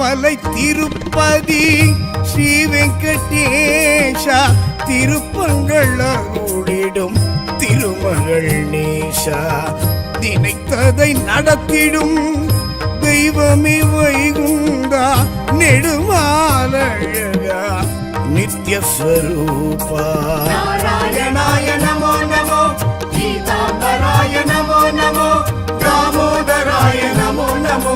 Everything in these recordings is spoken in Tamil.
திருமலை திருப்பதி ஸ்ரீ வெங்கடேஷா திருப்பங்கள் அருளிடும் திருமகள் நேசா நினைத்ததை நடத்திடும் தெய்வமே வைகுண்டா நெடுமாலழகா நித்யஸ்வரூபா நாராயணாய நமோ நமோ கீதாம்பராய நமோ நமோ தாமோதராய நமோ நமோ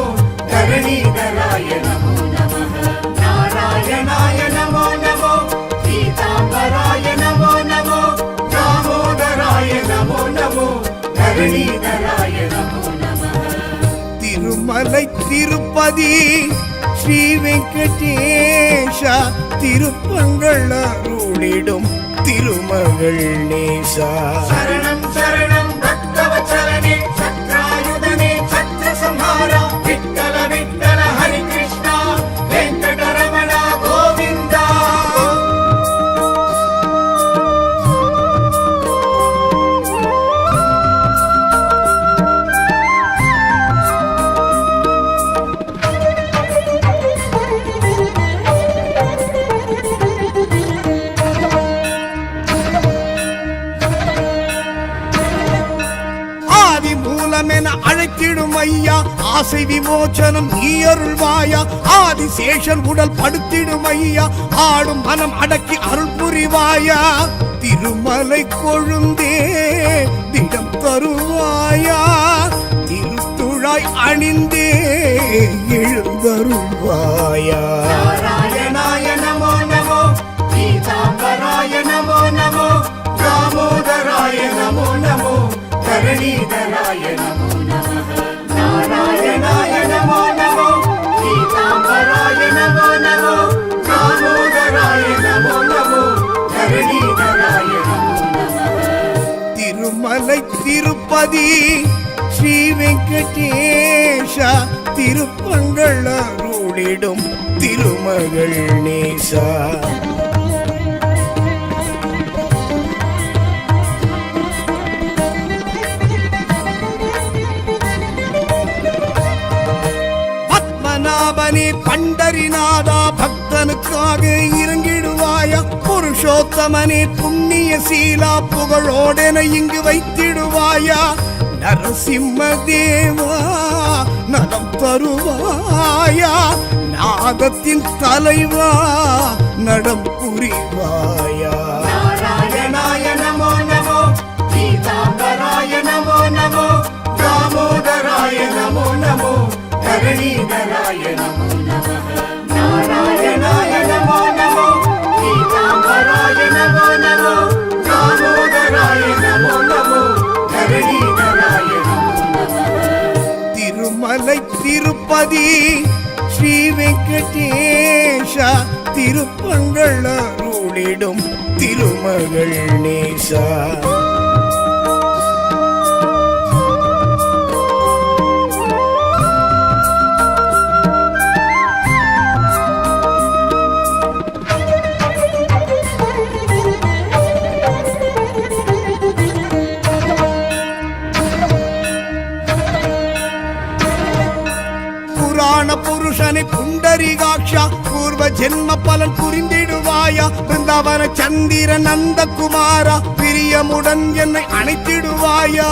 தரணீதராய நமோ நமः நாராயணாய நமோ நமோ கீதாம்பராய நமோ நமோ தாமோதராய நமோ நமோ தரணீதராய நமோ நமः திருமலை திருப்பதி ஸ்ரீ வெங்கடேஷா திருப்பங்கள் அருளிடும் திருமகள் நேசா சரணம் சரணம் பக்தவச்சலனே சத்ராயுதனே சத்ரசம்ஹாரா விட்டல விட்டல ஹரி கிருஷ்ணா வெங்கடரமண கோவிந்தா மூலமென அழைத்திடும் ஐயா ஆசை விமோச்சனம் நீ அருள்வாயா ஆதிசேஷன் உடல் படுத்திடும் ஐயா ஆடும் மனம் அடக்கி அருள் புரிவாயா திருமலை கொழுந்தே திடம் தருவாயா திருத்துழாய் அணிந்தே எழுந்தருள்வாயா நாராயணாய நமோ நமோ கீதாம்பராய நமோ நமோ தாமோதராய நமோ நமோ தரணீதராய நமோ நமः நாராயணாய நமோ நமோ கீதாம்பராய நமோ நமோ தாமோதராய நமோ நமோ தரணீதராய நமோ நமः திருமலை திருப்பதி ஸ்ரீ வெங்கடேஷா திருப்பங்கள் அருளிடும் திருமகள் நேசா பத்மநாபனே பண்டரிநாதா பக்தனுக்காக இறங்கிடுவாயா புருஷோத்தமனே புண்ணிய சீலா புகழோடென இங்கு வைத்திடுவாயா நரசிம்ம தேவா நலம் தருவாயா நாகத்தின் தலைவா நடம் புரிவாயா நாராயணாய நமோ நமோ கீதாம்பராய நமோ நமோ தாமோதராய நமோ நமோ தரணீதராய நமோ நமः நாராயணாய நமோ நமோ கீதாம்பராய நமோ நமோ தாமோதராய நமோ நமோ தரணீதராய நமோ நமः திருமலை திருப்பதி ஸ்ரீ வெங்கடேஷா திருப்பங்கள் அருளிடும் திருமகள் நேசா புருஷனை புண்டரிகாட்சா பூர்வ ஜென்ம பலன் புரிந்திடுவாயா பிருந்தாவன சந்திர நந்த குமாரா பிரியமுடன் என்னை அணைத்திடுவாயா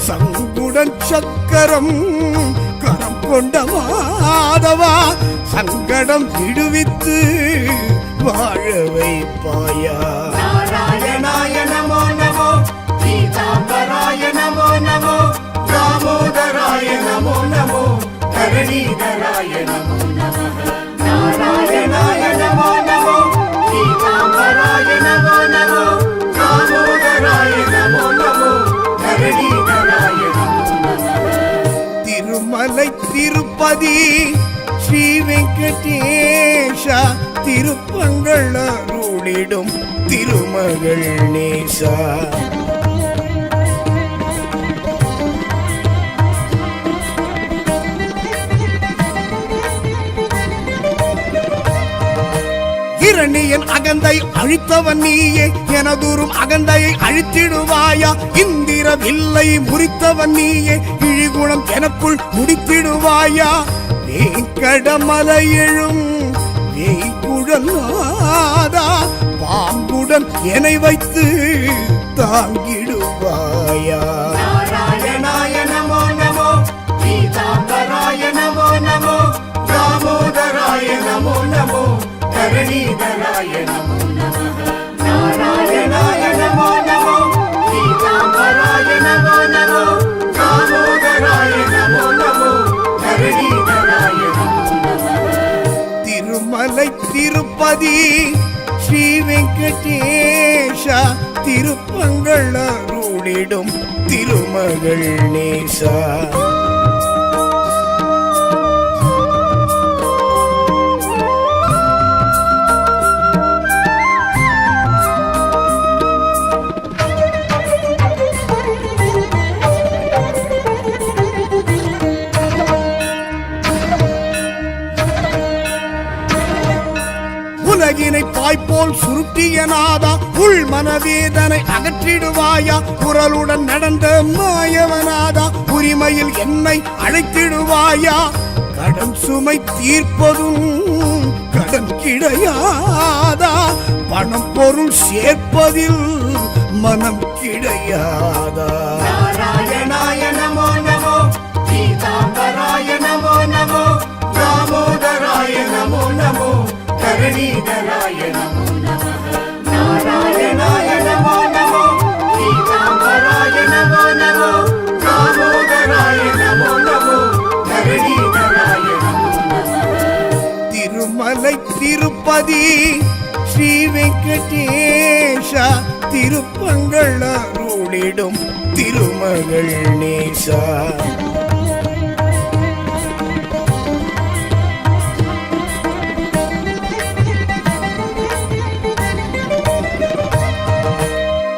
சங்குடன் சக்கரம் கரம் கொண்ட மாதவா சங்கடம் விடுவித்து வாழ வைப்பாயா நாராயணாய நமோ நமோ கீதாம்பராய நமோ நமோ தாமோதராய நமோ நமோ தரணீதராய நமோ நமः நாராயணாய நமோ நமோ கீதாம்பராய நமோ நமோ தாமோதராய நமோ நமோ தரணீதராய நமோ நமः திருமலை திருப்பதி ஸ்ரீ வெங்கடேஷா திருப்பங்கள் அருளிடும் திருமகள் நேசா இரணியன் அகந்தை அழித்தவன் நீயே எனதூரும் அகந்தையை அழித்திடுவாயா இந்திர வில்லை முறித்தவன் நீயே இழிகுணம் எனக்குள் முடித்திடுவாயா வேங்கடமலை எழும் வேய்குழலாதா பாம்புடன் என்னை வைத்து தாங்கிடுவாயா. நாராயணாய நமோ நமோ, பீதாம்பராய நமோ நமோ, தாமோதராய நமோ நமோ, தரணீதராய நமோ நமः. நாராயணாய நமோ நமோ, பீதாம்பராய நமோ நமோ, தாமோதராய நமோ நமோ, தரணீதராய நமோ நமः. திருமலை திருப்பதி ஸ்ரீ வெங்கடேஷா திருப்பங்கள் அருளிடும் திருமகள் நேசா. உலகினை பாய்போல் சுருட்டிய நாதா உள் மனவேதனை அகற்றிடுவாயா. குரலுடன் நடந்த மாயவனாதா உரிமையில் என்னை அழைத்திடுவாயா. கடன் சுமை தீர்ப்பதும் கடன் கிடையாதா, பணம் பொருள் சேர்ப்பதில் மனம் கிடையாதா. நாராயணாய நமோ நமோ, பீதாம்பராய நமோ நமோ, தாமோதராய நமோ நமோ, தரணீதராய நமோ நமः. நாராயணாய நமோ நமோ, பீதாம்பராய நமோ நமோ, தாமோதராய நமோ நமோ, தரணீதராய நமோ நமः. திருமலை திருப்பதி ஸ்ரீ வெங்கடேஷா திருப்பங்கள் அருளிடும் திருமகள் நேசா.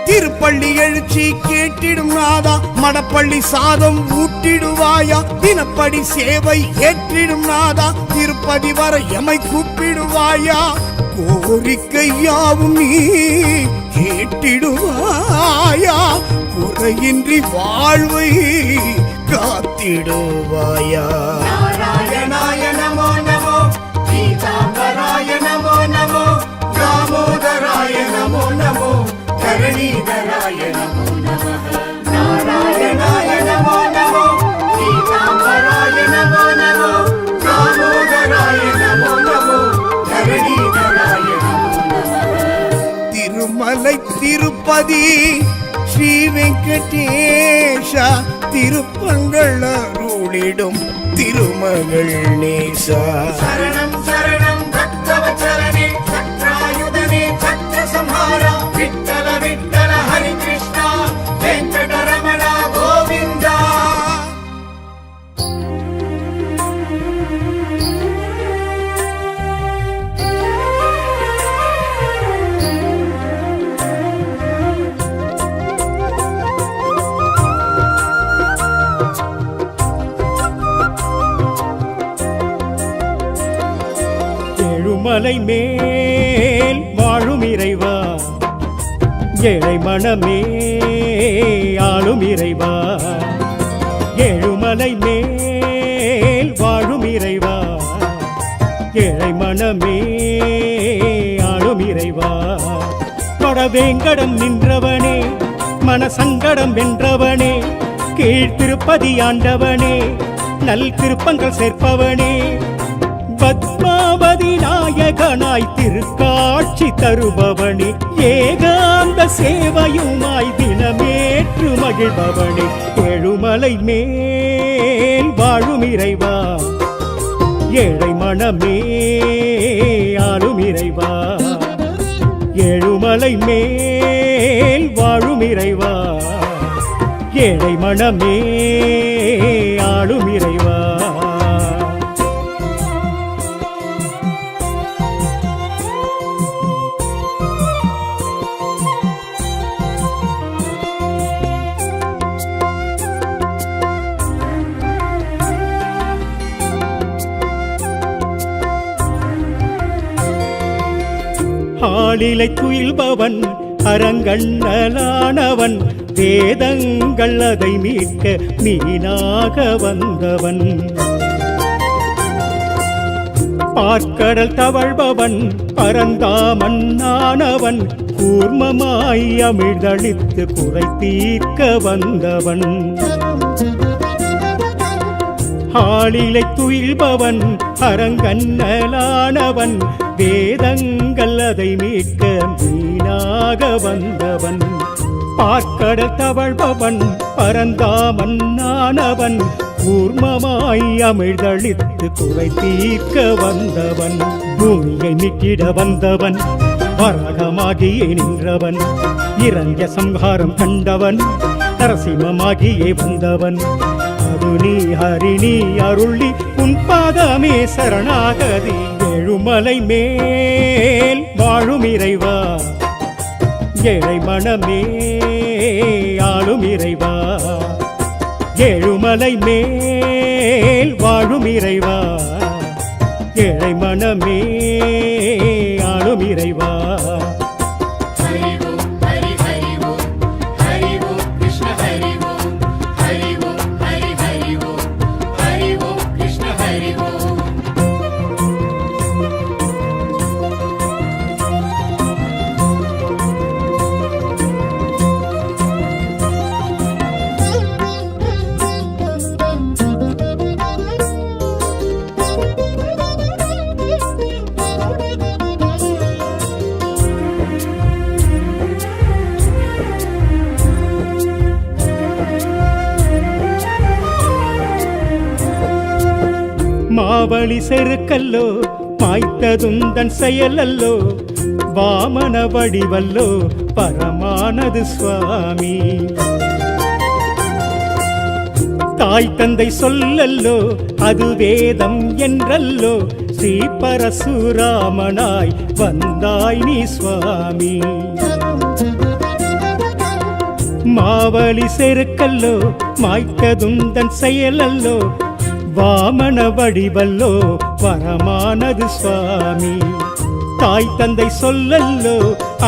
திருப்பள்ளி எழுச்சி கேட்டிடும் நாதா மடப்பள்ளி சாதம் ஊட்டிடுவாயா. தினப்படி சேவை ஏற்றிடும் நாதா திருப்பதி வர எமை கூப்பிடுவாயா. கோரிக்கை யாவும் நீ கேட்டிடுவாயா, குறையின்றி வாழ்வை காத்திடுவாயா. நாராயணாய நமோ நமோ, பீதாம்பராய நமோ நமோ, தாமோதராய நமோ நமோ, தரணீதராய நமோ நமः. நாராயணாய நமோ நமோ, பீதாம்பராய நமோ நமோ, தாமோதராய நமோ நமோ, தரணீதராய நமோ நமः. திருமலை திருப்பதி ஸ்ரீ வெங்கடேஷா திருப்பங்கள் அருளிடும் திருமகள் நேசா. சரணம் சரணம் பக்தவச்சரணே, சக்ராயுதனே, சக்ரசம்ஹாரா, விட்டல விட்டல ஹரி கிருஷ்ணா, வெங்கடரமண கோவிந்தா. ஏழுமலை மேல் வாழும் இறைவா, ஏழை மனமே ஆளும் இறைவா. ஏழுமலை மேல் வாழும் இறைவா, ஏழை மனமே ஆளும் இறைவா. கொடவேங்கடம் நின்றவனே, மனசங்கடம் வென்றவனே, கீழ்த்திருப்பதி ஆண்டவனே, நல் திருப்பங்கள் சேர்ப்பவனே, பத்மாவதி நாயகனாய் திருக்காட்சி தருபவனே, ஏகாந்த சேவையுமாய் தினமேற்று மகிழ்பவனே. ஏழுமலை மேல் வாழும் இறைவா, ஏழை மனமே ஆளும் இறைவா. ஏழுமலை மேல் வாழும் இறைவா, ஏழை மனமே ஆளும் இறைவா. ஆளிலை துயில்பவன் அரங்கண்ணலானவன், வேதங்கள் அதை மீட்க மீனாக வந்தவன். பார்க்கடல் தவழ்பவன் பரந்தாமன்னானவன் கூர்மமாய் அமிழ்தளித்து குறை தீர்க்க வந்தவன் ஆளிலை துயில்பவன் அரங்கன்னலானவன் வேதங்கள் அதை மீட்க மீனாக வந்தவன் பார்க்கடல் தவழ்பவன் பரந்தாமன்னானவன் கூர்மமாய் அமிழ்தளித்து குறை தீர்க்க வந்தவன் பூமியை மீட்டிட வந்தவன் வராகமாகியே நின்றவன் இறங்க சம்ஹாரம் கண்டவன் நரசிம்மமாகியே வந்தவன் அருணி ஹரிணி அருளி உன் பாதமே சரணாகதி எழுமலை மேல் வாழும் இறைவா ஏழை மனமே ஆளும் இறைவா ஏழுமலை மேல் வாழும் இறைவா ஏழை மனமே ஆளும் இறைவா ஹரி ஓம் ஹரி ஹரி ஓம் ஹரி ஓம் கிருஷ்ண ஹரி ஓம் ஹரி ஓம் ஹரி ஹரி ஓம் ஹரி ஓம் கிருஷ்ண ஹரி ஓம் மாவழி செருக்கல்லோ மாய்த்ததுந்தன் செயலல்லோ வாமன வடிவல்லோ பரமானது சுவாமி தாய் தந்தை சொல்லல்லோ அது வேதம் என்றல்லோ ஸ்ரீ பரசுராமனாய் வந்தாய் நீ சுவாமி மாவழி செருக்கல்லோ மாய்த்ததுந்தன் செயலல்லோ வாமன வடிவல்லோ பரமானது சுவாமி தாய் தந்தை சொல்லல்லோ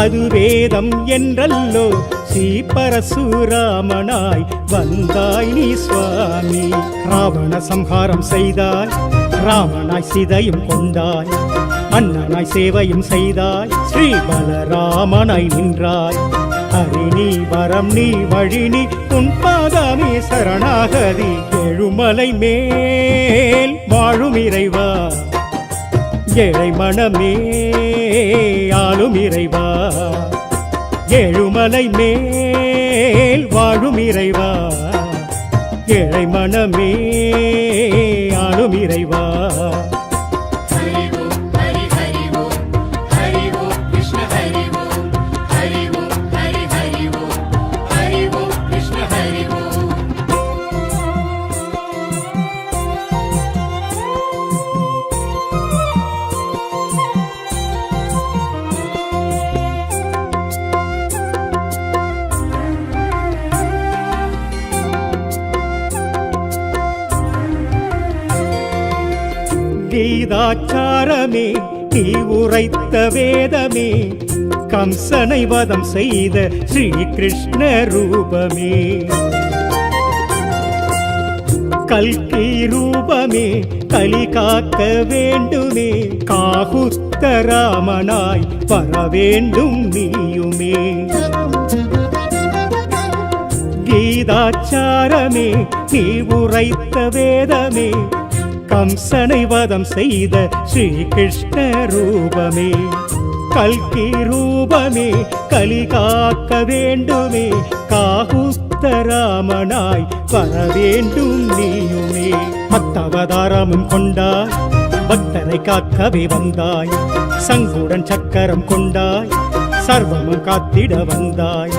அது வேதம் என்றல்லோ ஸ்ரீ பரசுராமனாய் வந்தாய் நீ சுவாமி ராவண சம்ஹாரம் செய்தாய் ராமனாய் சிதையும் கொண்டாய் அண்ணனாய் சேவையும் செய்தாய் ஸ்ரீ பலராமனாய் நின்றாய் ஹரிணி வரம் நீ வழினி உன் பாதமே சரணாகதி எழுமலை மேல் வாழும் இறைவா ஏழை மனமே ஆளும் இறைவா ஏழுமலை மேல் வாழும் இறைவா ஏழை மனமே ஆளும் இறைவா ஹரி ஓம் ஹரி ஹரி ஓம் ஹரி ஓம் கிருஷ்ண ஹரி ஓம் ஹரி ஓம் ஹரி ஹரி ஓம் ஹரி ஓம் கிருஷ்ண ஹரி ஓம் கீதாச்சாரமே நீ உரைத்த வேதமே கம்சனை வதம் செய்த ஸ்ரீ கிருஷ்ண ரூபமே கல்கி ரூபமே கலி காக்க வேண்டுமே காகுத்த ராமனாய் வர வேண்டும் நீயுமே கீதாச்சாரமே நீ உரைத்த வேதமே கம்சனை வதம் செய்த ஸ்ரீ கிருஷ்ண ரூபமே கல்கி ரூபமே கலி காக்க வேண்டுமே காகுத்த ராமனாய் வர வேண்டும் நீயுமே பத்தவதாரமும் கொண்டாய் பக்தரை காக்கவே வந்தாய் சங்குடன் சக்கரம் கொண்டாய் சர்வமும் காத்திட வந்தாய்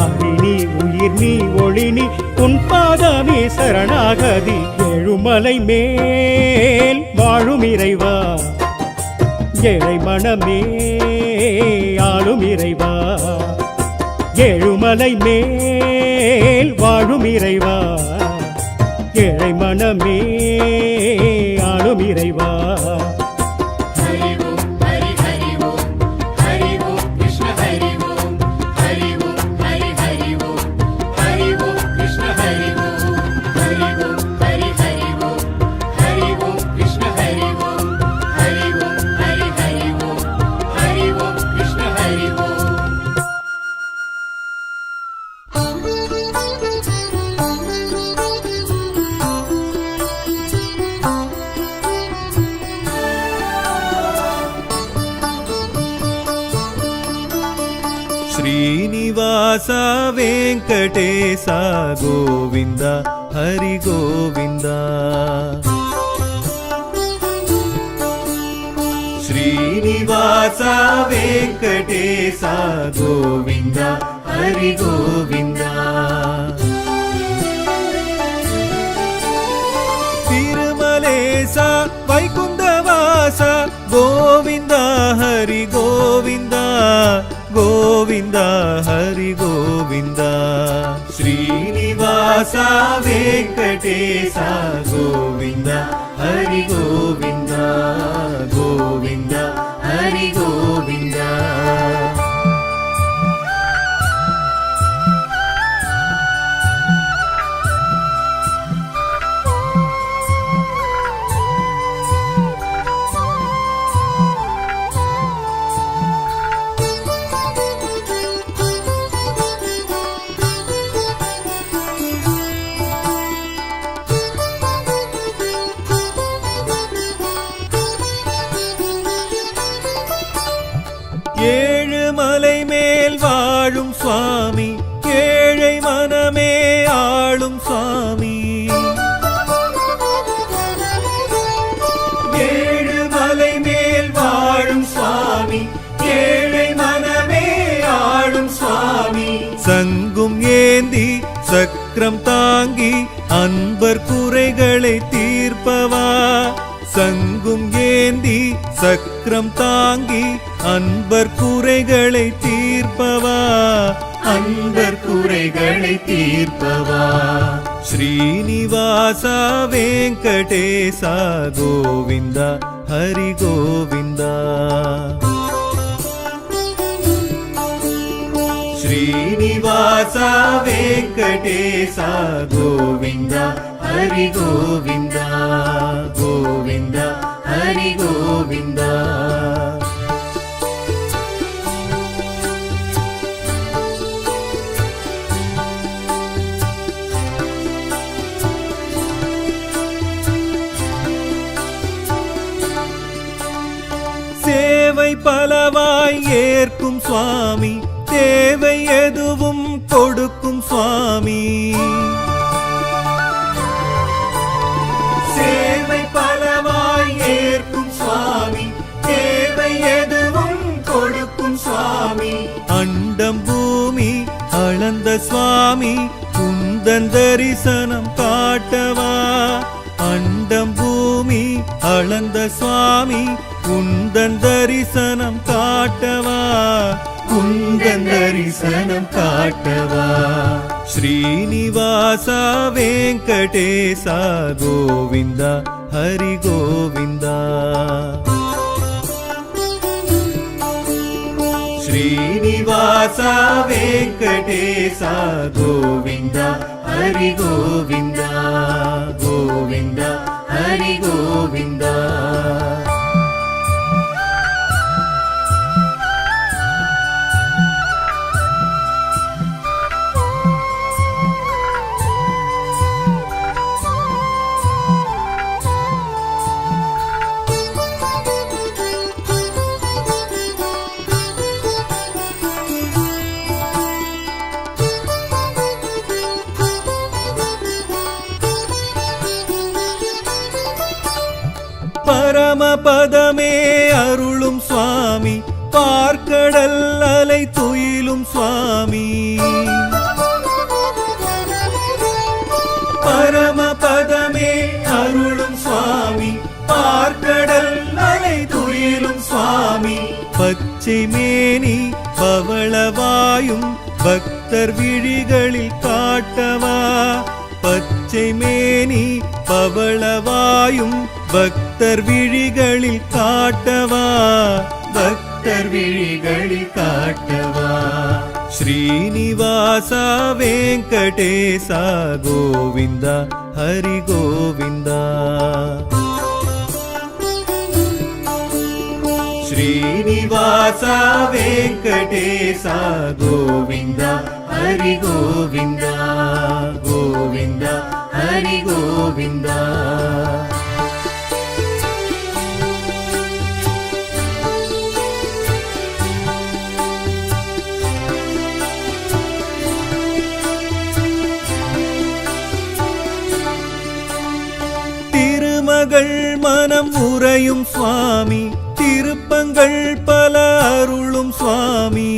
அரிணி உயிர் நீ ஒளி நீ உன் பாதமே சரணாகதி எழுமலை மேல் வாழும் இறைவா ஏழை மனமே ஆளும் இறைவா ஏழுமலை மேல் வாழும் இறைவா ஏழை மனமே ஆளும் இறைவா ஹரி ஓம் ஹரி ஹரி ஓம் ஹரி ஓம் கிருஷ்ண ஹரி ஓம் ஹரி ஓம் ஹரி ஹரி ஓம் ஹரி ஓம் கிருஷ்ண ஹரி ஓம் ஹரி ஓம் ஹரி ஹரி ஓம் ஹரி ஓம் கிருஷ்ண ஹரி ஓம் ஹரி ಶ್ರೀನಿವಾಸ ವೆಂಕಟೇಶ ಗೋವಿಂದ ಹರಿ ಗೋವಿಂದ ಶ್ರೀನಿವಾಸ ವೆಂಕಟೇಶ ಗೋವಿಂದ ಹರಿ ಗೋವಿಂದ ತಿರುಮಲೇಶ ವೈಕುಂಠವಾಸ ಗೋವಿಂದ ಹರಿ ಗೋವಿಂದ ಗೋವಿಂದ ಹರಿ ಗೋವಿಂದ ಶ್ರೀನಿವಾಸ ವೆಂಕಟೇಶ ಗೋವಿಂದ ಹರಿ ಗೋವಿಂದ ಗೋವಿಂದ ಹರಿ ಗೋವಿಂದ ஏழு மலை மேல் வாழும் சுவாமி ஏழை மனமே ஆளும் சுவாமி ஏழு மலை மேல் வாழும் சுவாமி ஏழை மனமே ஆளும் சுவாமி சங்கும் ஏந்தி சக்கரம் தாங்கி அன்பர் குறைகளை தீர்ப்பவா சங்கும் ஏந்தி சக்கரம் தாங்கி அன்பர் குறைகளை தீர்ப்பவா அன்பர் குறைகளை தீர்ப்பவா ஸ்ரீனிவாச வெங்கடேச கோவிந்த ஹரி கோவிந்த ஸ்ரீனிவாச வெங்கடேச கோவிந்த ஹரி கோவிந்த கோவிந்த ஹரி கோவிந்த சேவை பலவாய் ஏற்கும் சுவாமி தேவை எதுவும் கொடுக்கும் சுவாமி சேவை பலவாய் ஏற்கும் சுவாமி தேவை எதுவும் கொடுக்கும் சுவாமி அண்டம் பூமி அளந்த சுவாமி குந்தன் தரிசனம் காட்டவா அண்டம் பூமி அளந்த சுவாமி குந்தன் தரிசனம் காட்டவா குந்தன் தரிசனம் காட்டவா ஸ்ரீனிவாச வெங்கடேச கோவிந்த ஹரி கோவிந்த ஸ்ரீனிவாச வெங்கடேச கோவிந்த ஹரி கோவிந்த கோவிந்த ஹரி கோவிந்த பரமபதமே அருளும் சுவாமி பார்க்கடல் அலை துயிலும் சுவாமி பரமபதமே அருளும் சுவாமி பார்க்கடல் அலை துயிலும் சுவாமி பச்சை மேனி பவளவாயும் பக்தர் விழிகளில் காட்டவா பச்சை மேனி பவளவாயும் பக்தர் விழிகளில் காட்டவா பக்தர் விழிகளில் காட்டவா ஸ்ரீனிவாச வெங்கடேச கோவிந்த ஹரி கோவிந்த ஸ்ரீனிவாச வெங்கடேச கோவிந்த ஹரி கோவிந்த கோவிந்த ஹரி கோவிந்த உறையும் சுவாமி திருப்பங்கள் பல அருளும் சுவாமி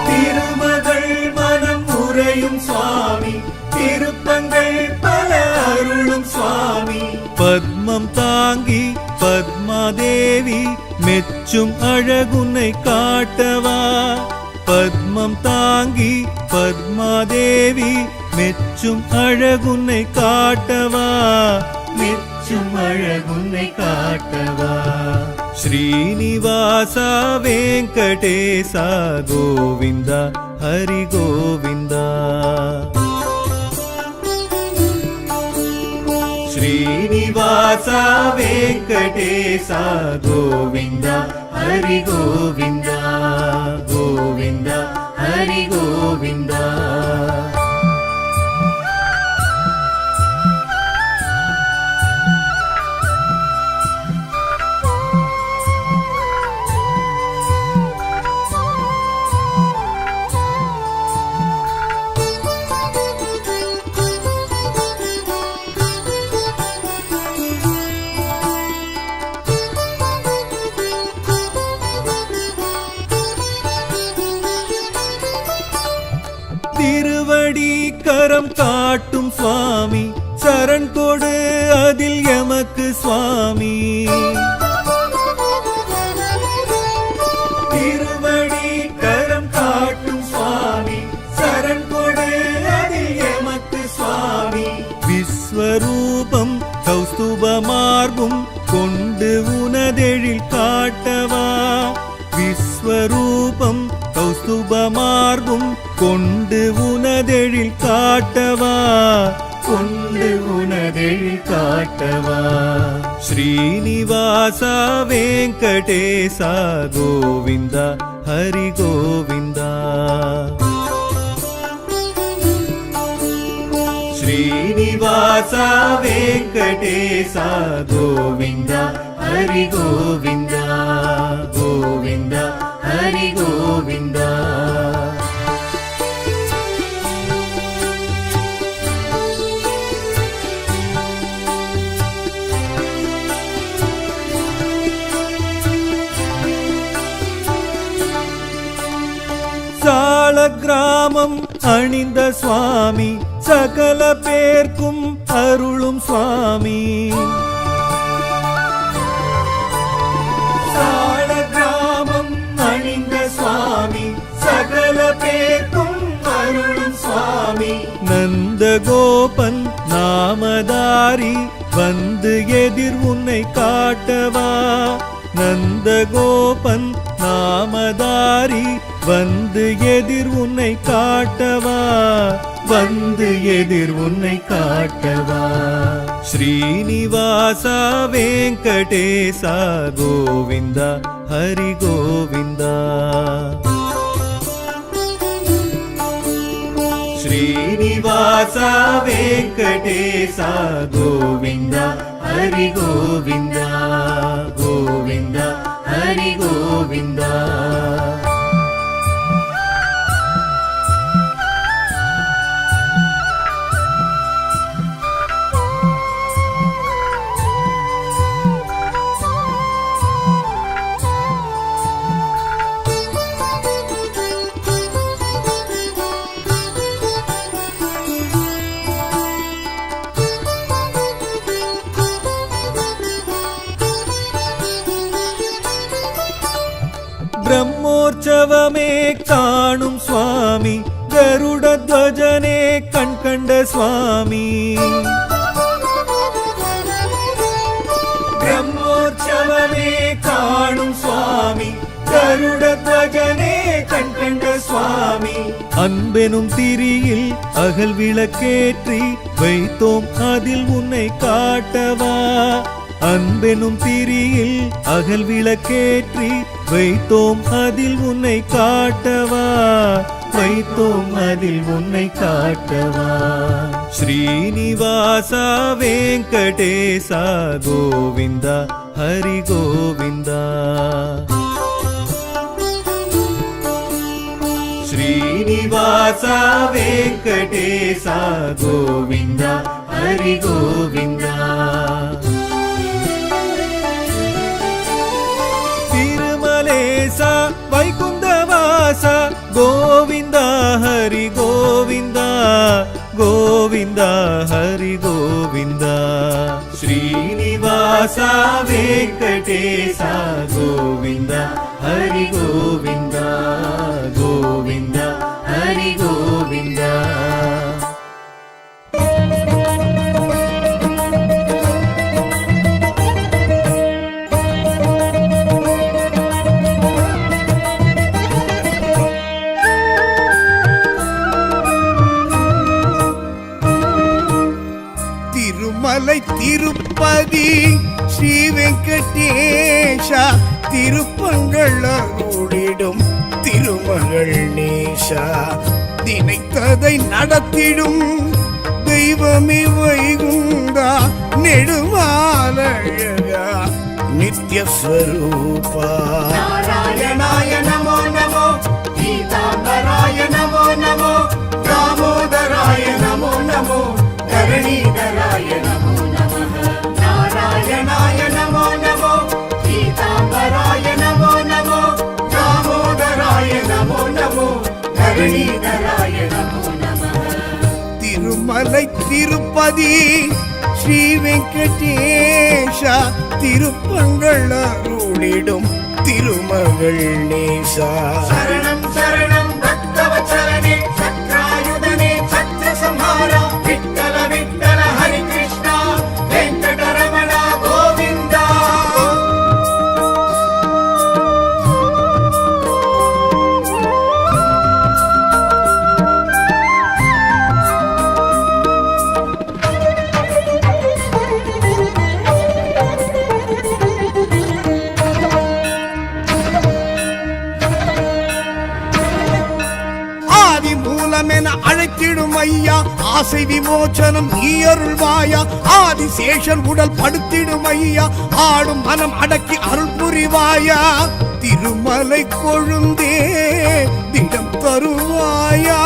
திருமகள் மனம் உறையும் சுவாமி திருப்பங்கள் பல அருளும் சுவாமி பத்மம் தாங்கி பத்மாதேவி மெச்சும் அழகுன்னை காட்டவா பத்மம் தாங்கி பத்மாதேவி மெச்சும் அழகுன்னை காட்டவா மெச்சும் அழகுன்னை காட்டவா ஸ்ரீனிவாசா வெங்கடேசா கோவிந்தா ஹரி கோவிந்தா ஸ்ரீனிவாசா வெங்கடேசா கோவிந்தா ஹரி கோவிந்தா கோவிந்தா ஹரி கோவிந்தா திருவடி கரம் காட்டும் சுவாமி சரண் கொடு அதில் எமக்கு சுவாமி திருவடி கரம் காட்டும் சுவாமி சரண் கொடு அதில் எமக்கு சுவாமி விஸ்வரூபம் கௌஸ்துப மார்பும் கொண்டு உனதெழில் காட்டவா விஸ்வரூபம் கௌஸ்துப மார்பும் கொண்டு உனதெழில் காட்டவா கொண்டு உனதெழில் காட்டவா ஸ்ரீனிவாசா வெங்கடேசா கோவிந்தா ஹரி கோவிந்தா ஸ்ரீனிவாசா வெங்கடேசா கோவிந்தா ஹரி கோவிந்தா கோவிந்தா ஹரி கோவிந்தா சால கிராமம் அணிந்த சுவாமி சகல பேர்க்கும் அருளும் சுவாமி சால கிராமம் அணிந்த சுவாமி சகல பேர்க்கும் அருளும் சுவாமி நந்தகோபன் நாமதாரி வந்து எதிர் உன்னை காட்டவா நந்தகோபன் நாமதாரி வந்து எதிர் உன்னை காட்டவா வந்து எதிர் உன்னை காட்டவா ஸ்ரீனிவாசா வெங்கடேசா கோவிந்தா ஹரி கோவிந்தா ஸ்ரீனிவாசா வெங்கடேசா கோவிந்தா ஹரி கோவிந்தா கோவிந்தா ஹரி கோவிந்தா பிரம்மோற்சவமே காணும் சுவாமி கருட துவஜனே கண் கண்ட சுவாமி பிரம்மோற்சவமே காணும் சுவாமி கருட துவஜனே கண் கண்ட சுவாமி அன்பெனும் திரியில் அகல் விளக்கேற்றி வைத்தோம் அதில் உன்னை காட்டவா அன்பெனும் திரியில் அகல் விளக்கேற்றி வைத்தோம் அதில் உன்னை காட்டவா வைத்தோம் அதில் உன்னை காட்டவா ஸ்ரீனிவாசா வெங்கடேசா கோவிந்தா ஹரி கோவிந்தா ஸ்ரீனிவாசா வெங்கடேசா கோவிந்தா ஹரி கோவிந்தா. திருமலேசா வைகுந்தவாசா கோவிந்தா ஹரி கோவிந்தா கோவிந்தா ஹரி கோவிந்தா. ஸ்ரீனிவாசா வெங்கடேசா கோவிந்தா ஹரி கோவிந்தா கோவிந்தா ஹரி கோவிந்தா. திருமலை திருப்பதி ஸ்ரீ வெங்கடேஷா திருப்பங்கள் அருளிடும் திருமகள் நேசா. நினைத்ததை நடத்திடும் தெய்வமே வைகுந்தா நெடுமாலழகா நித்யஸ்வரூபா. நாராயணாய நமோ நமோ பீதாம்பராய நமோ நமோ தாமோதராய நமோ நமோ தரணீதராய நமோ நமः. நாராயணாய நமோ நமோ பீதாம்பராய நமோ நமோ தாமோதராய நமோ நமோ தரணீதராய நமோ நமः. திருமலை திருப்பதி ஸ்ரீ வெங்கடேஷா திருப்பங்கள் அருளிடும் திருமகள் நேசா. சரணம் சரணம் பக்தவத்சலனே சக்ராயுதனே சத்ரசம்ஹாரா விட்டல விட்டல ஹரி கிருஷ்ணா வெங்கடரமண கோவிந்தா. ஆதி மூலமென அழைத்திடும் ஐயா ஆசை விமோச்சனம் நீ அருள்வாயா. ஆதிசேஷன் உடல் படுத்திடும் ஐயா ஆடும் மனம் அடக்கி அருள் புரிவாயா. திருமலை கொழுந்தே திடம் தருவாயா.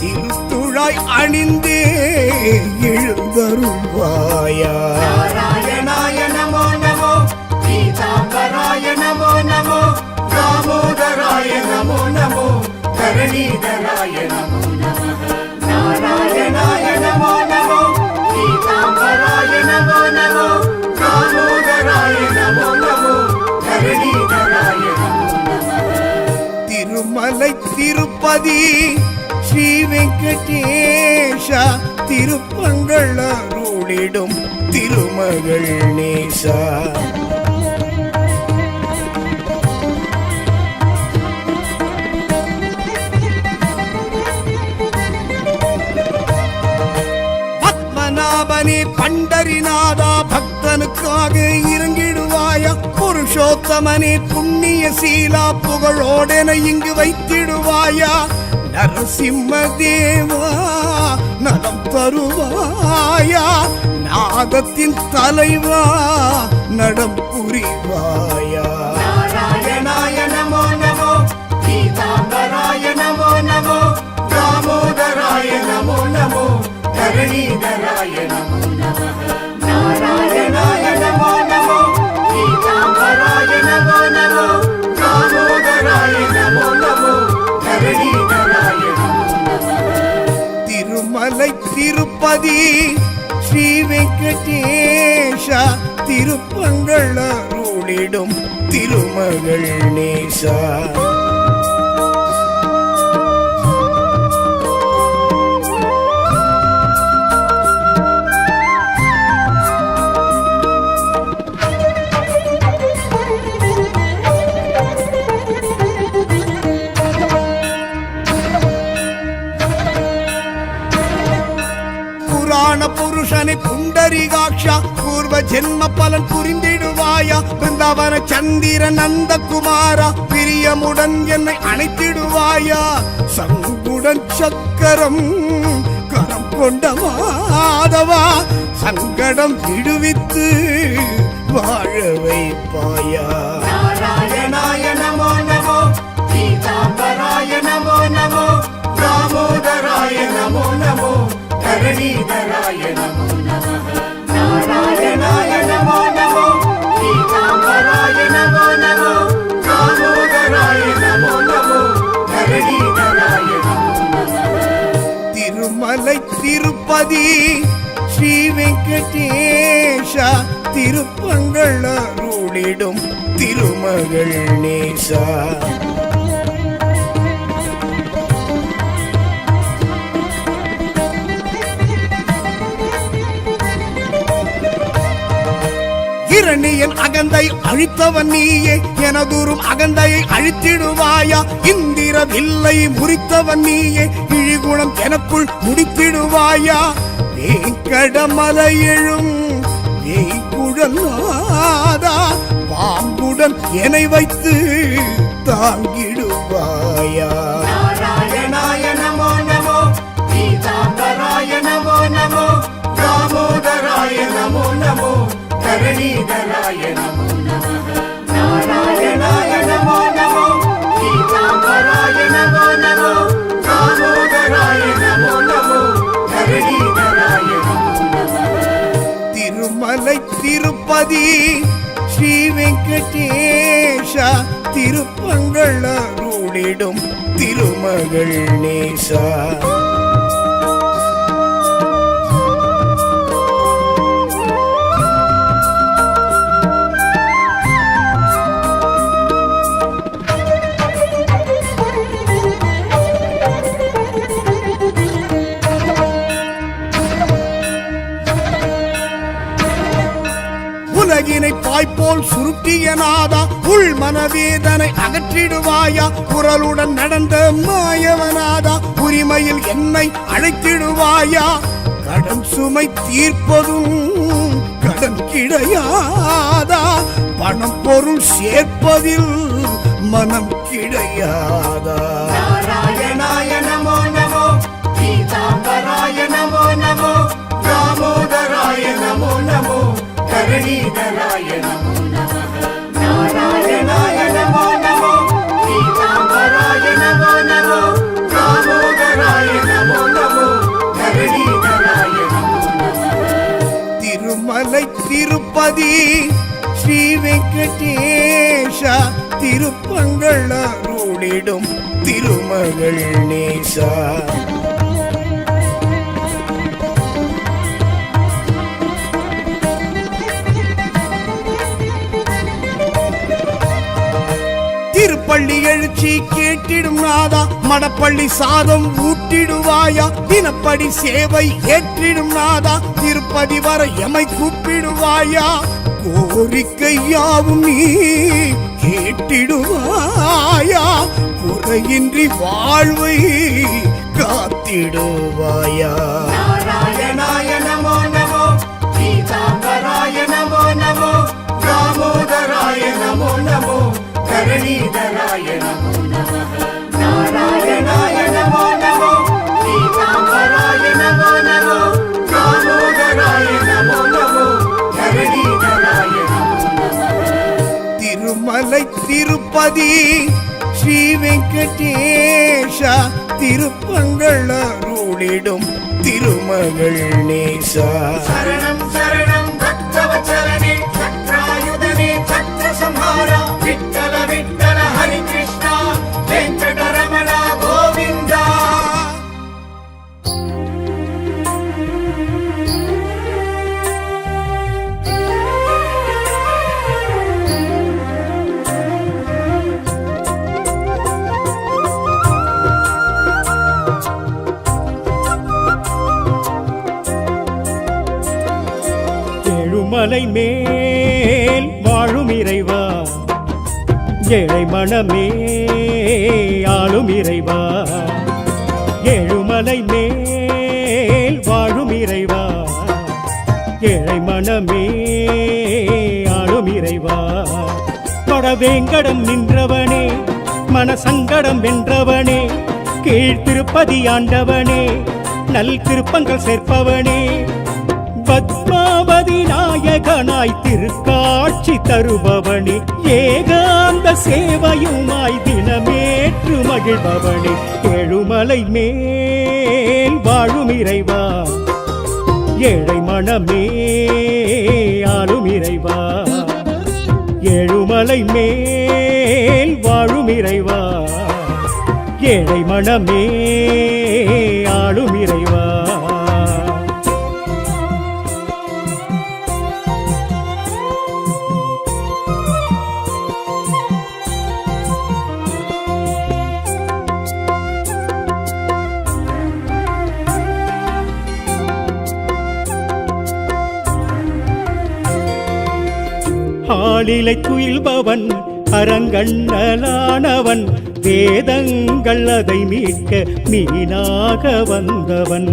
திருத்துழாய் அணிந்தே எழுந்தருள்வாயா. நாராயணாய நமோ நமோ பீதாம்பராய நமோ நமோ தாமோதராய நமோ நமோ தரணீதராய நமோ நமः. நாராயணாய நமோ நமோ பீதாம்பராய நமோ நமோ தாமோதராய நமோ நமோ தரணீதராய நமோ நமः. திருமலை திருப்பதி ஸ்ரீ வெங்கடேஷா திருப்பங்கள் அருளிடும் திருமகள் நேசா. பத்மநாபனே பண்டரிநாதா பக்தனுக்காக இறங்கிடுவாயா. புருஷோத்தமனே புண்ணிய சீலா புகழோடென இங்கு வைத்திடுவாயா. நரசிம்ம தேவா நலம் தருவாயா. நாதத்தின் தலைவா நடம் புரிவாயா. நாராயணாய நமோ நமோ பீதாம்பராய நமோ நமோ தாமோதராய நமோ நமோ தரணீதராய நமோ நமः. நாராயணாய நமோ நமோ பீதாம்பராய நமோ நமோ தாமோதராய நமோ நமோ தரணீதராய நமோ நமः. திருமலை திருப்பதி ஸ்ரீ வெங்கடேஷா திருப்பங்கள் அருளிடும் திருமகள் நேசா. புராண புருஷனை புண்டரிகாட்சா பூர்வ ஜென்ம பலன் புரிந்திடுவாயா. பிருந்தாவன சந்திர நந்த குமாரா பிரியமுடன் என்னை அணைத்திடுவாயா. சங்குடன் சக்கரம் கரம் கொண்ட மாதவா சங்கடம் விடுவித்து வாழ வைப்பாயா. நாராயணாய நமோ நமோ பீதாம்பராய நமோ நமோ தாமோதராய நமோ நமோ धरणीधराय नमो नमः नारायणाय नमो नमो पीताम्बराय नमो नमो दामोदराय नमो नमो धरणीधराय नमो नमः திருமலை திருப்பதி ஸ்ரீ வெங்கடேஷா திருப்பங்கள் அருளிடும் திருமகள் நேசா இரணியன் அகந்தை அழித்தவன் நீயே எனதூரும் அகந்தையை அழித்திடுவாயா இந்திர வில்லை முறித்தவன் நீயே இழிகுணம் எனக்குள் முடித்திடுவாயா வேங்கடமலை எழும் வேய்குழலாதா பாம்புடன் என்னை வைத்து தாங்கிடுவாயா नारायणाय नमो नमो पीताम्बराय नमो नमो दामोदराय नमो नमो धरणीधराय नमो नमः नारायणाय नमो नमो पीताम्बराय नमो नमो दामोदराय नमो नमो धरणीधराय नमो नमः திருமலை திருப்பதி ஸ்ரீ வெங்கடேஷா திருப்பங்கள் அருளிடும் திருமகள் நேசா உலகினை பாய்போல் சுருட்டிய நாதா உள் மனவேதனை அகற்றிடுவாயா குரலுடன் நடந்த மாயவனாதா உரிமையில் என்னை அழைத்திடுவாயா கடன் சுமை தீர்ப்பதும் கடன் கிடையாதா பணம் பொருள் சேர்ப்பதில் மனம் கிடையாதா नारायणाय नमो नमो पीताम्बराय नमो नमो दामोदराय नमो नमो धरणीधराय नमो नमः नारायणाय नमो नमो पीताम्बराय नमो नमो दामोदराय नमो नमो धरणीधराय नमो नमः திருமலை திருப்பதி ஸ்ரீ வெங்கடேஷா திருப்பங்கள் அருளிடும் திருமகள் நேசா திருப்பள்ளி எழுச்சி கேட்டிடும் நாதா மடப்பள்ளி சாதம் ஊட்டிடுவாயா தினப்படி சேவை ஏற்றிடும் நாதா திருப்பதி வர எமை கூப்பிடுவாயா கோரிக்கை யாவும் நீ கேட்டிடுவாயா குறையின்றி வாழ்வை காத்திடுவாயா नारायणाय नमो नमो पीताम्बराय नमो नमो दामोदराय नमो नमो धरणीधराय नमो नमः नारायणाय नमो नमो पीताम्बराय नमो नमो दामोदराय नमो नमो धरणीधराय नमो नमः திருமலை திருப்பதி ஸ்ரீ வெங்கடேஷா திருப்பங்கள் அருளிடும் திருமகள் நேசா शरणं शरणं भक्तवत्सलने चक्रायुधने चक्रसंहारा विठ्ठल विठ्ठल हरि कृष्ण वेङ्कटरमण गोविन्द ஏழுமலை மேல் வாழும் இறைவா ஏழை மனமே ஆளும் இறைவா ஏழுமலை மேல் வாழும் இறைவா ஏழை மனமே ஆளும் இறைவா படவேங்கடம் நின்றவனே மனசங்கடம் வென்றவனே கீழ்த்திருப்பதி ஆண்டவனே நல் திருப்பங்கள் சேர்ப்பவனே பத்மாவதி நாயகனாய் திருக்காட்சி தருபவனே ஏகாந்த சேவையுமாய் தினமேற்று மகிழ்பவனே ஏழுமலை மேல் வாழும் இறைவா ஏழை மனமே ஆளும் இறைவா, ஏழுமலை மேல் வாழும் இறைவா, ஏழை மனமே ஆளும் இறைவா. ஆளிலை துயில்பவன் அரங்கண்ணலானவன், வேதங்கள் அதை மீட்க மீனாக வந்தவன்.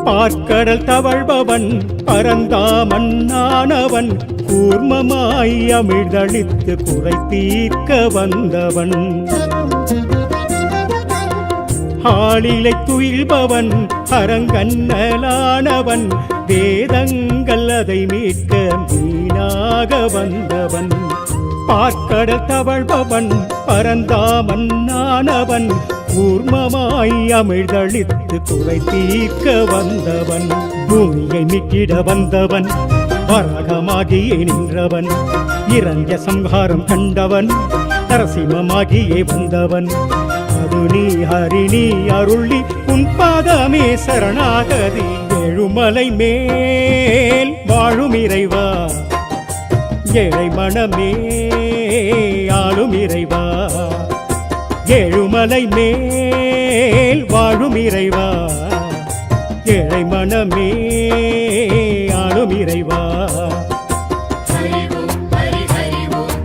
பார்க்கடல் தவழ்பவன் பரந்தாமன் ஆனவன், கூர்மமாய் அமிழ்தளித்து குறை தீர்க்க வந்தவன். ஆளிலை துயில்பவன் அரங்கண்ணலானவன், வேதங்கள் அதை மீட்க மீனாக வந்தவன். பார்க்கடல் தவழ்பவன் பரந்தாமன் ஆனவன், கூர்மமாய் அமிழ்தளித்து குறை தீர்க்க வந்தவன். பூமியை மீட்டிட வந்தவன், வரகமாகியே நின்றவன், இரண்ய சம்ஹாரம் கண்டவன், நரசிம்மமாகியே வந்தவன். அது நீ ஹரி நீ அருளி உன் பாதமே சரணாகதி. ஏழுமலை மேல் வாழும் இறைவா, ஏழை மனமே ஆளும் இறைவா, ஏழுமலை மேல் வாழும் இறைவா, ஏழை மனமே ஆளும் இறைவா. ஹரி ஓம் ஹரி ஹரி ஓம்,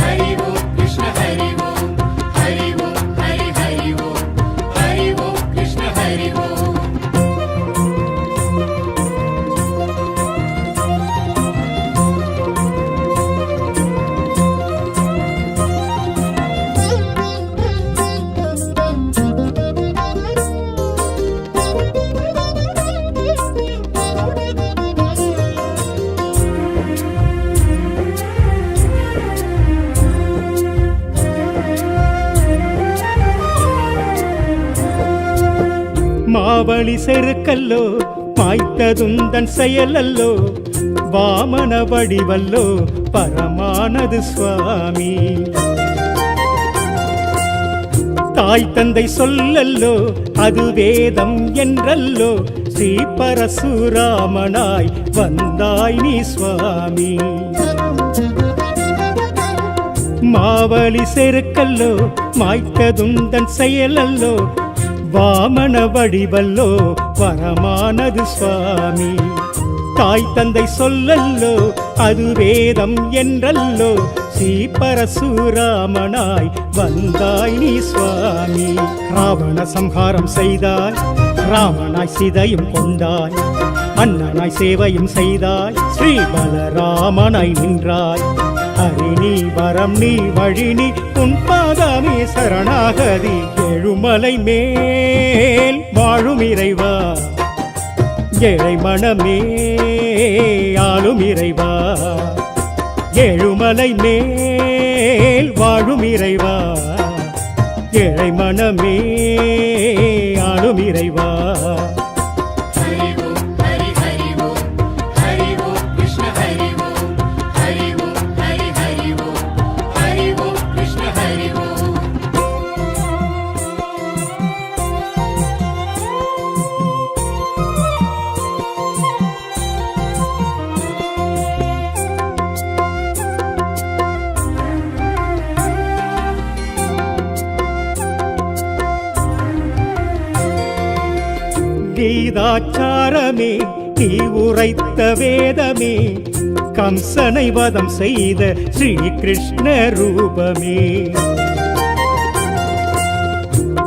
ஹரி ஓம் கிருஷ்ண ஹரி ஓம், ஹரி ஓம் ஹரி ஹரி ஓம், ஹரி ஓம் கிருஷ்ண ஹரி ஓம். மாவழி செருக்கல்லோ மாய்த்ததுந்தன் செயலல்லோ, வாமன வடிவல்லோ பரமானது சுவாமி. தாய் தந்தை சொல்லல்லோ அது வேதம் என்றல்லோ, ஸ்ரீ பரசுராமனாய் வந்தாய் நீ சுவாமி. மாவழி செருக்கல்லோ மாய்த்ததுந்தன் செயலல்லோ, வாமன வடிவல்லோ வரமானது சுவாமி. தாய் தந்தை சொல்லல்லோ அது வேதம் என்றல்லோ, ஸ்ரீ பரசுராமனாய் வந்தாய் நீ சுவாமி. ராவண சம்ஹாரம் செய்தாய், ராமனாய் சிதையும் கொண்டாய், அண்ணனாய் சேவையும் செய்தாய், ஸ்ரீ பலராமனாய் நின்றாய். ஹரி நீ வரம் நீ வழி நீ உன் பாதமே சரணாகதி. ஏழுமலை மேல் வாழும் இறைவா, ஏழை மனமே ஆளும் இறைவா, ஏழுமலை மேல் வாழும் இறைவா, ஏழை மனமே ஆளும் இறைவா. ஹரி ஓம் ஹரி ஹரி ஓம், ஹரி ஓம் கிருஷ்ண ஹரி ஓம், ஹரி ஓம் ஹரி ஹரி ஓம், ஹரி ஓம் கிருஷ்ண ஹரி ஓம். கீதாச்சாரமே நீ உரைத்த வேதமே, கம்சனை வதம் செய்த ஸ்ரீ கிருஷ்ண ரூபமே.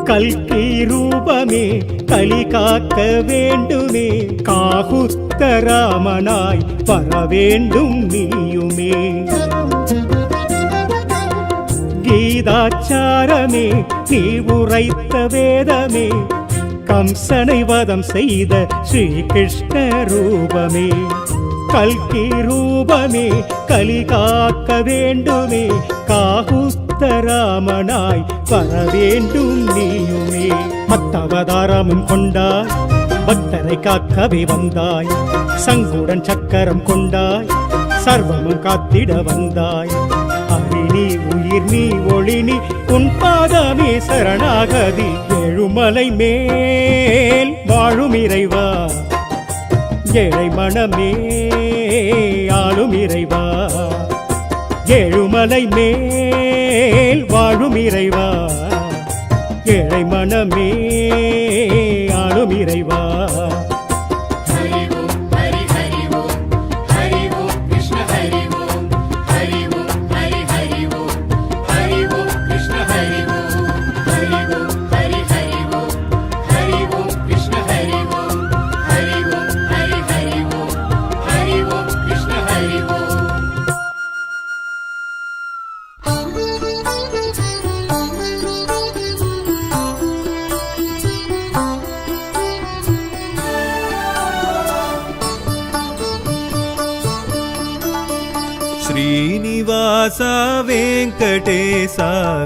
கல்கி ரூபமே கலி காக்க வேண்டுமே, காகுத்த ராமனாய் வர வேண்டும் நீயுமே. கீதாச்சாரமே நீ உரைத்த வேதமே, கம்சனை வதம் செய்த ஸ்ரீ கிருஷ்ண ரூபமே. கல்கி ரூபமே கலி காக்க வேண்டுமே, காகுஸ்த ராமனாய் வர வேண்டும் நீயுமே. மத்தவதாரமும் கொண்டாய், பக்தரை காக்கவே வந்தாய், சங்குடன் சக்கரம் கொண்டாய், சர்வமும் காத்திட வந்தாய். அரி நீ உயிர் நீ ஒளி நீ, உன் பாதமே சரணாகதி. ஏழுமலை மேல் வாழும் இறைவா, ஏழை மனமே ஆளும் இறைவா. ஏழுமலை மேல் வாழும் இறைவா, ஏழை மனமே ஆளும் இறைவா. हरि ओम हरि हरि ओम, हरि ओम कृष्ण हरि ओम, हरि ओम हरि हरि ओम, हरि ओम कृष्ण हरि ओम, हरि ओम हरि हरि ओम, हरि ओम कृष्ण हरि ओम, हरि ओम हरि हरि ओम, हरि ओम कृष्ण हरि ओम. ಶ್ರೀನಿವಾಸ ವೆಂಕಟೇಶ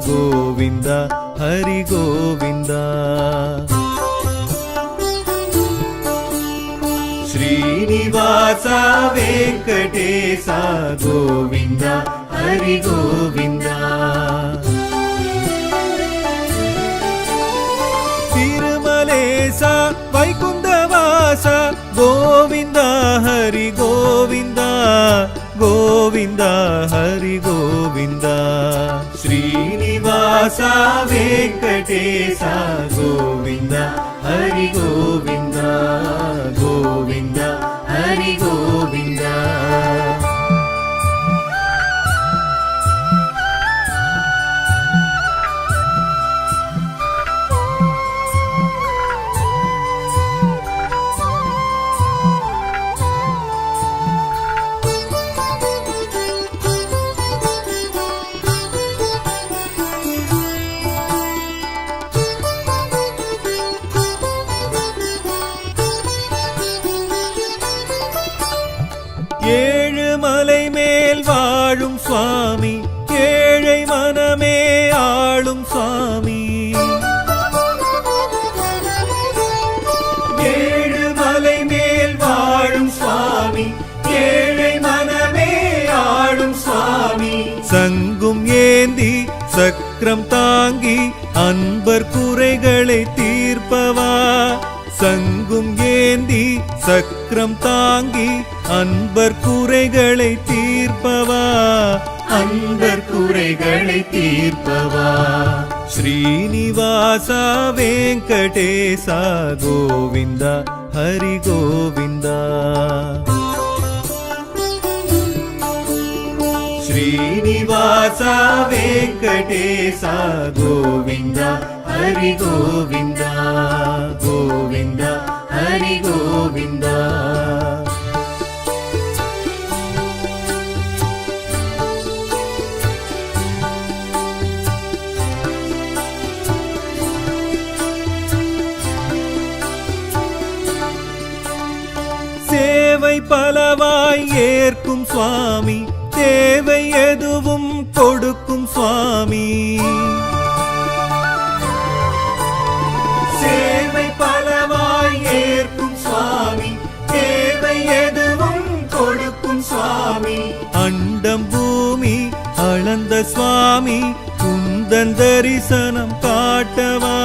ಗೋವಿಂದ ಹರಿ ಗೋವಿಂದ. ಶ್ರೀನಿವಾಸ ವೆಂಕಟೇಶ ಗೋವಿಂದ ಹರಿ ಗೋವಿಂದ. ತಿರುಮಲೇಶ ವೈಕುಂಠವಾಸ ಗೋವಿಂದ ಹರಿ ಗೋವಿಂದ, ಗೋವಿಂದ ಹರಿ ಗೋವಿಂದ. ಶ್ರೀನಿವಾಸ ವೆಂಕಟೇಶ ಗೋವಿಂದ ಹರಿ ಗೋವಿಂದ, ಗೋವಿಂದ ಹರಿ ಗೋವಿಂದ. ஏழுமலை மேல் வாழும் சுவாமி, ஏழை மனமே ஆளும் சுவாமி. ஏழுமலை மேல் வாழும் சுவாமி, ஏழை மனமே ஆளும் சுவாமி. சங்கும் ஏந்தி சக்கரம் தாங்கி அன்பர் குறைகளை தீர்ப்பவா. சங்கும் ஏந்தி சக்கரம் தாங்கி அன்பர் குறைகளை தீர்ப்பவா, அன்பர் குறைகளை தீர்ப்பவா. ஸ்ரீனிவாச வெங்கடேச கோவிந்த ஹரி கோவிந்த. ஸ்ரீனிவாச வெங்கடேச கோவிந்த ஹரி கோவிந்த, கோவிந்த ஹரி கோவிந்த. சேவை பலவாய் ஏற்கும் சுவாமி, தேவை எதுவும் கொடுக்கும் சுவாமி. சேவை பலவாய் ஏற்கும் சுவாமி, தேவை எதுவும் கொடுக்கும் சுவாமி. அண்டம் பூமி அளந்த சுவாமி, குந்தன் தரிசனம் காட்டவா.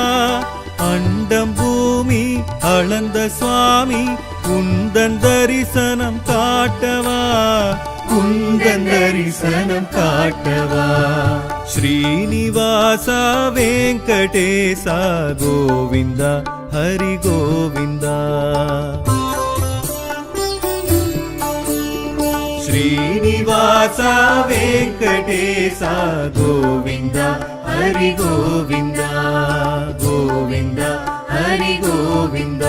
அண்டம் பூமி அளந்த சுவாமி, குந்தன் தரிசனம் காட்டவா, குந்தன் தரிசனம் காட்டவா. ஸ்ரீனிவாச வெங்கடேச கோவிந்த ஹரி கோவிந்த. ஸ்ரீனிவாச வெங்கடேச கோவிந்த ஹரி கோவிந்த, கோவிந்த ஹரி கோவிந்த.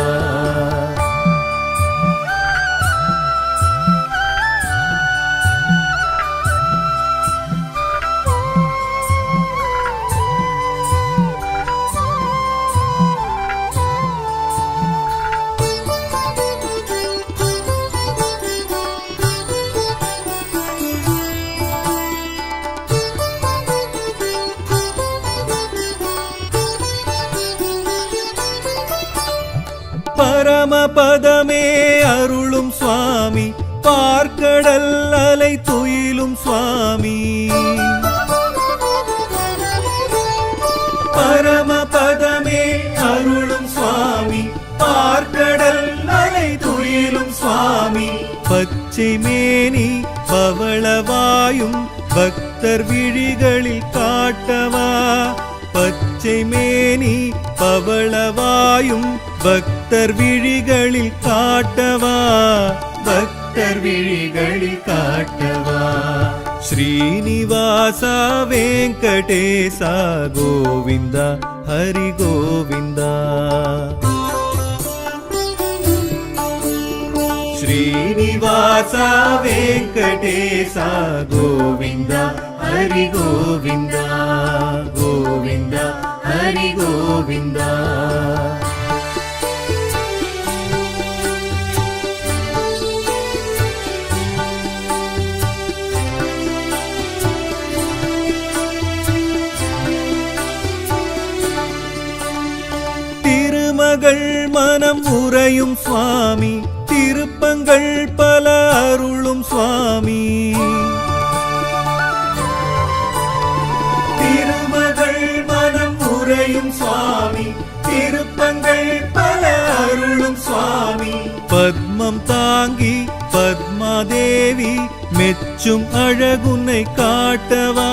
பரமபதமே அருளும் சுவாமி பார்க்கடல் அலை துயிலும் சுவாமி பரமபதமே அருளும் சுவாமி பார்க்கடல் அலை துயிலும் சுவாமி பச்சை மேனி பவளவாயும் பக்தர் விழிகளில் காட்டவா பச்சை மேனி பவளவாயும் பக்தர் விழிகளில் காட்டவா பக்தர் விழிகளில் காட்டவா ஸ்ரீனிவாசா வெங்கடேசா கோவிந்தா ஹரி கோவிந்தா ஸ்ரீனிவாசா வெங்கடேசா கோவிந்தா ஹரி கோவிந்தா கோவிந்தா ஹரி கோவிந்தா திருமகள் மனம் உறையும் சுவாமி திருப்பங்கள் பல அருளும் சுவாமி திருமகள் மனம் உறையும் சுவாமி திருப்பங்கள் பல அருளும் சுவாமி பத்மம் தாங்கி பத்மாதேவி மெச்சும் அழகுன்னை காட்டவா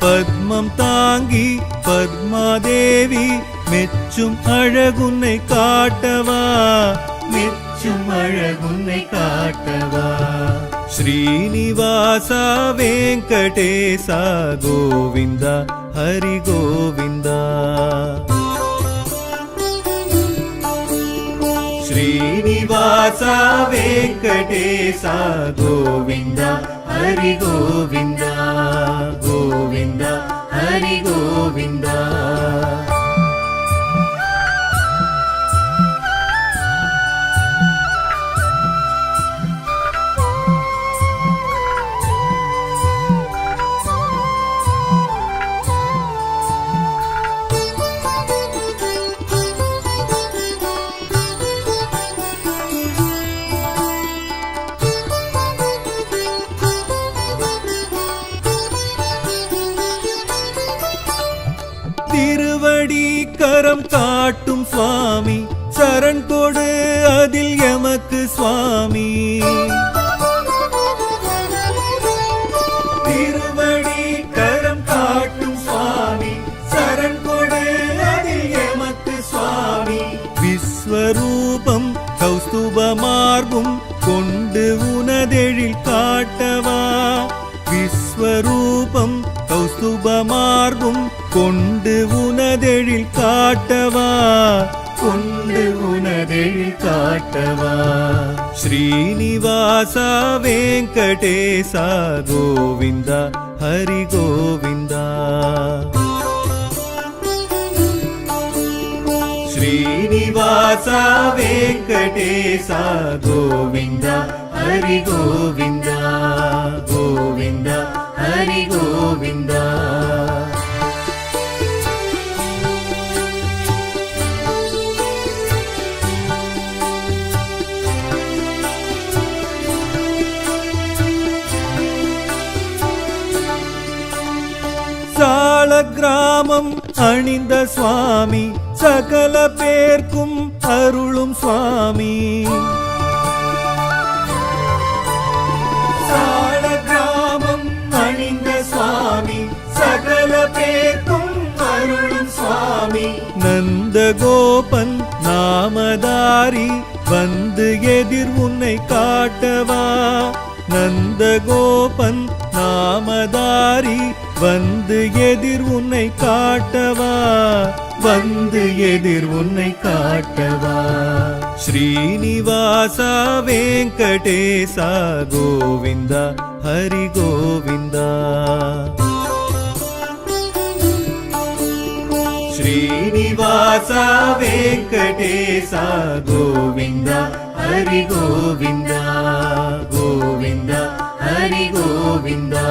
பத்மம் தாங்கி பத்மாதேவி மெச்சும் அழகுன்னை காட்டவா மெச்சும் அழகுன்னை காட்டவா ஸ்ரீனிவாசா வெங்கடேசா கோவிந்தா ஹரி கோவிந்தா ஸ்ரீனிவாசா வெங்கடேசா கோவிந்தா ஹரி கோவிந்தா கோவிந்தா ஹரி கோவிந்தா திருவடி கரம் காட்டும் சுவாமி சரண் கொடு அதில் எமக்கு சுவாமி திருவடி கரம் காட்டும் சுவாமி சரண் கொடு அதில் எமக்கு சுவாமி விஸ்வரூபம் கௌஸ்துப மார்பும் கொண்டு உனதெழில் காட்டவா விஸ்வரூபம் கௌஸ்துப மார்பும் கொண்டு உனதெழில் காட்டவா கொண்டு உனதெழில் காட்டவா ஸ்ரீனிவாசா வெங்கடேசா கோவிந்தா ஹரி கோவிந்தா ஸ்ரீனிவாசா வெங்கடேசா கோவிந்தா ஹரி கோவிந்தா கோவிந்தா ஹரி கோவிந்தா சால கிராமம் அணிந்த சுவாமி சகல பேர்க்கும் அருளும் சுவாமி சால கிராமம் அணிந்த சுவாமி சகல பேர்க்கும் அருளும் சுவாமி நந்தகோபன் நாமதாரி வந்து எதிர் உன்னை காட்டவா நந்தகோபன் நாமதாரி வந்து எதிர் உன்னை காட்டவா வந்து எதிர் உன்னை காட்டவா ஸ்ரீனிவாசா வெங்கடேசா கோவிந்தா ஹரி கோவிந்தா ஸ்ரீனிவாசா வெங்கடேசா கோவிந்தா ஹரி கோவிந்தா கோவிந்தா ஹரி கோவிந்தா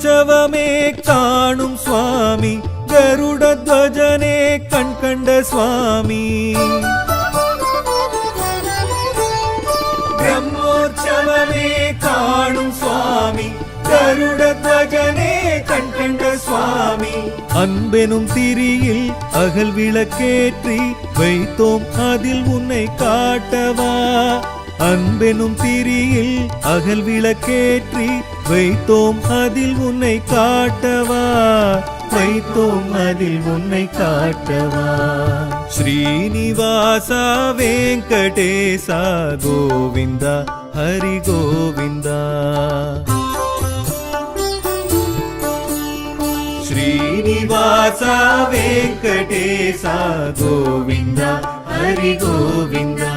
பிரம்மோற்சவமே காணும் சுவாமி கருட துவஜனே கண் கண்ட சுவாமி பிரம்மோற்சவமே காணும் சுவாமி கருட துவஜனே கண் கண்ட சுவாமி அன்பெனும் திரியில் அகல் விளக்கேற்றி வைத்தோம் அதில் உன்னை காட்டவா அன்பெனும் திரியில் அகல் விளக்கேற்றி வைத்தோம் அதில் உன்னை காட்டவா வைத்தோம் அதில் உன்னை காட்டவா ஸ்ரீனிவாசா வெங்கடேசா கோவிந்தா ஹரி கோவிந்தா ஸ்ரீனிவாசா வெங்கடேசா கோவிந்தா ஹரி கோவிந்தா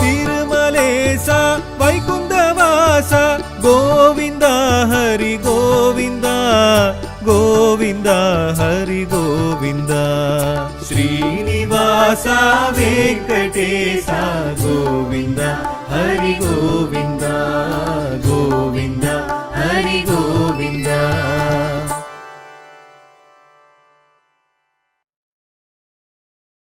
திருமலேசா வைகுந்தவாசா கோவிந்தா ஹரி கோவிந்தா கோவிந்தா ஹரி கோவிந்தா ஸ்ரீனிவாசா வெங்கடேசா கோவிந்தா ஹரி கோவிந்தா